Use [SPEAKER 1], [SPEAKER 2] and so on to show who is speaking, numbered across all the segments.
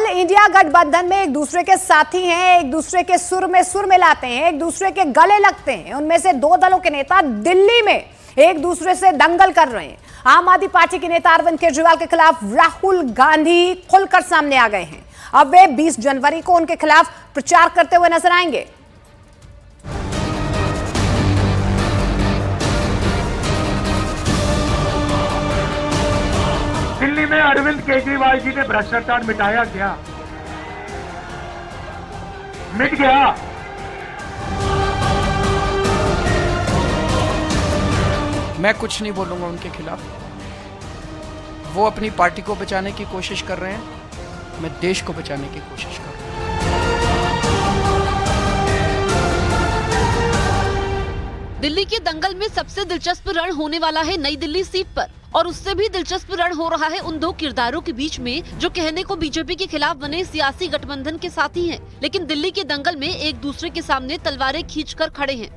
[SPEAKER 1] दल इंडिया गठबंधन में एक दूसरे के साथी हैं, एक दूसरे के सुर में सुर मिलाते हैं, एक दूसरे के गले लगते हैं। उनमें से दो दलों के नेता दिल्ली में एक दूसरे से दंगल कर रहे हैं। आम आदमी पार्टी के नेता अरविंद केजरीवाल के खिलाफ राहुल गांधी खुलकर सामने आ गए हैं। अब वे 20 जनवरी को उनके खिलाफ प्रचार करते हुए नजर आएंगे।
[SPEAKER 2] दिल्ली में अरविंद केजरीवाल जी ने भ्रष्टाचार मिटाया क्या? मिट गया।
[SPEAKER 3] मैं कुछ नहीं बोलूंगा उनके खिलाफ। वो अपनी पार्टी को बचाने की कोशिश कर रहे हैं, मैं देश को बचाने की कोशिश कर रहा हूं।
[SPEAKER 4] दिल्ली के दंगल में सबसे दिलचस्प रण होने वाला है नई दिल्ली सीट पर, और उससे भी दिलचस्प रण हो रहा है उन दो किरदारों के बीच में जो कहने को बीजेपी के खिलाफ बने सियासी गठबंधन के साथी हैं, लेकिन दिल्ली के दंगल में एक दूसरे के सामने तलवारें खींचकर खड़े हैं।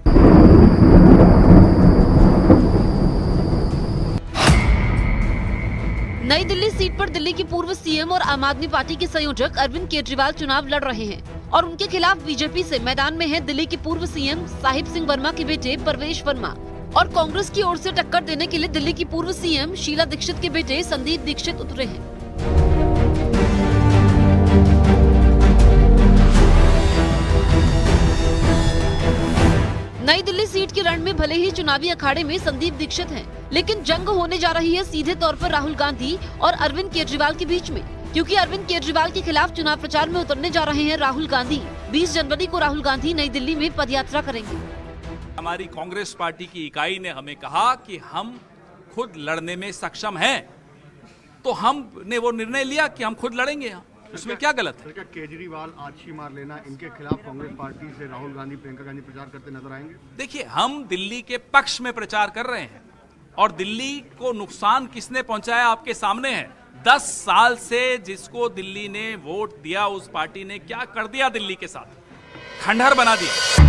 [SPEAKER 4] नई दिल्ली सीट पर दिल्ली की पूर्व सीएम और आम आदमी पार्टी के संयोजक अरविंद केजरीवाल चुनाव लड़ रहे हैं और उनके खिलाफ बीजेपी से मैदान में है दिल्ली के पूर्व सीएम साहिब सिंह वर्मा के बेटे परवेश वर्मा, और कांग्रेस की ओर से टक्कर देने के लिए दिल्ली की पूर्व सीएम शीला दीक्षित के बेटे संदीप दीक्षित उतरे हैं। नई दिल्ली सीट के रण में भले ही चुनावी अखाड़े में संदीप दीक्षित हैं, लेकिन जंग होने जा रही है सीधे तौर पर राहुल गांधी और अरविंद केजरीवाल के बीच में, क्योंकि अरविंद केजरीवाल के खिलाफ चुनाव प्रचार में उतरने जा रहे हैं राहुल गांधी। 20 जनवरी को राहुल गांधी नई दिल्ली में पदयात्रा करेंगे।
[SPEAKER 5] हमारी कांग्रेस पार्टी की इकाई ने हमें कहा कि हम खुद लड़ने में सक्षम हैं, तो हमने वो निर्णय लिया कि हम खुद लड़ेंगे। उसमें क्या गलत है?
[SPEAKER 6] क्या केजरीवाल आछी मार लेना, इनके खिलाफ कांग्रेस पार्टी से राहुल गांधी प्रियंका गांधी प्रचार करते नजर आएंगे?
[SPEAKER 5] देखिए, हम दिल्ली के पक्ष में प्रचार कर रहे हैं और दिल्ली को नुकसान किसने पहुंचाया आपके सामने है। 10 साल से जिसको दिल्ली ने वोट दिया उस पार्टी ने क्या कर दिया दिल्ली के साथ? खंडहर बना दिया।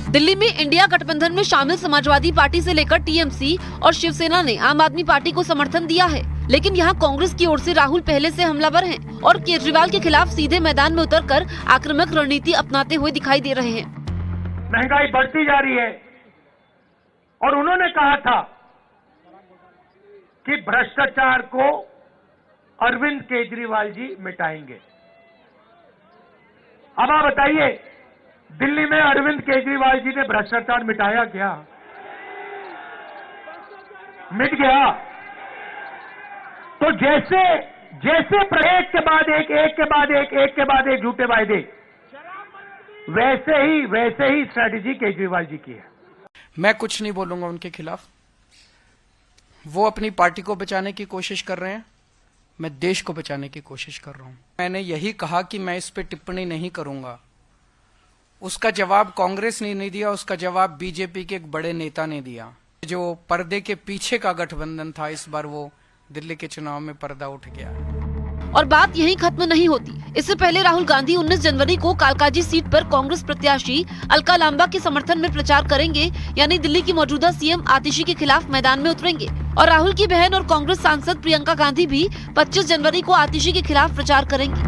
[SPEAKER 4] दिल्ली में इंडिया गठबंधन में शामिल समाजवादी पार्टी से लेकर टीएमसी और शिवसेना ने आम आदमी पार्टी को समर्थन दिया है, लेकिन यहाँ कांग्रेस की ओर से राहुल पहले से हमलावर हैं और केजरीवाल के खिलाफ सीधे मैदान में उतरकर आक्रामक रणनीति अपनाते हुए दिखाई दे रहे हैं।
[SPEAKER 2] महंगाई बढ़ती जा रही है और उन्होंने कहा था कि भ्रष्टाचार को अरविंद केजरीवाल जी मिटाएंगे। अब आप बताइए, दिल्ली में अरविंद केजरीवाल जी ने भ्रष्टाचार मिटाया क्या? मिट गया। तो जैसे जैसे एक के बाद एक के बाद एक झूठे वायदे, वैसे ही स्ट्रेटेजी केजरीवाल जी की है।
[SPEAKER 3] मैं कुछ नहीं बोलूंगा उनके खिलाफ। वो अपनी पार्टी को बचाने की कोशिश कर रहे हैं, मैं देश को बचाने की कोशिश कर रहा हूं। मैंने यही कहा कि मैं इस पे टिप्पणी नहीं करूंगा। उसका जवाब कांग्रेस ने नहीं दिया, उसका जवाब बीजेपी के एक बड़े नेता ने दिया। जो पर्दे के पीछे का गठबंधन था, इस बार वो दिल्ली के चुनाव में पर्दा उठ गया।
[SPEAKER 4] और बात यहीं खत्म नहीं होती। इससे पहले राहुल गांधी 19 जनवरी को कालकाजी सीट पर कांग्रेस प्रत्याशी अलका लांबा के समर्थन में प्रचार करेंगे, यानी दिल्ली की मौजूदा सीएम आतिशी के खिलाफ मैदान में उतरेंगे। और राहुल की बहन और कांग्रेस सांसद प्रियंका गांधी भी 25 जनवरी को आतिशी के खिलाफ प्रचार करेंगी।